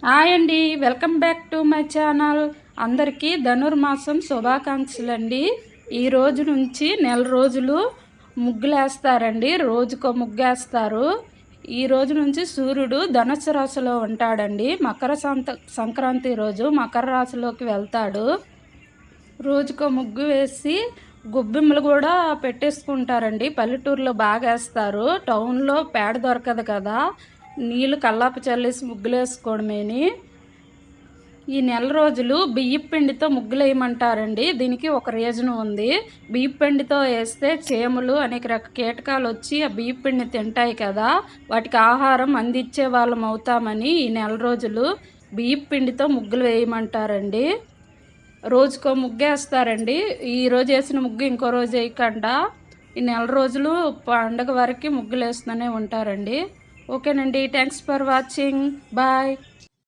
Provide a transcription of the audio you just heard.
Hi అండి, welcome back to my channel. అందరికీ ధనుర్మాసం శుభాకాంక్షలు అండి. ఈ రోజు నుంచి నెల రోజులు ముగ్గులేస్తారండి. రోజుకో ముగ్గేస్తారు. ఈ రోజు నుంచి సూర్యుడు ధనుస్సు రాశిలో ఉంటాడండి. సంక్రాంతి రోజు మకర రాశిలోకి వెళ్తాడు. రోజుకో ముగ్గు వేసి గొబ్బెమ్మలు కూడా పెట్టేసుకుంటారండి. పల్లెటూరులో బాగా వేస్తారు. టౌన్లో పేడ దొరకదు కదా, నీళ్ళు కల్లాపు చల్లేసి ముగ్గులు వేసుకోవడమేని. ఈ నెల రోజులు బియ్యపు పిండితో ముగ్గులు వేయమంటారండి. దీనికి ఒక రీజన్ ఉంది. బియ్యపు పిండితో వేస్తే చీమలు అనేక రకాల కీటకాలు వచ్చి ఆ బియ్యపు పిండిని తింటాయి కదా, వాటికి ఆహారం అందించే వాళ్ళం అవుతామని ఈ నెల రోజులు బియ్యపు పిండితో ముగ్గులు వేయమంటారండి. రోజుకో ముగ్గేస్తారండి. ఈరోజు వేసిన ముగ్గు ఇంకో రోజు వేయకుండా ఈ నెల రోజులు పండగ వరకు ముగ్గులు వేస్తూనే ఉంటారండి. ఓకేనండి, థ్యాంక్స్ ఫర్ వాచింగ్, బాయ్.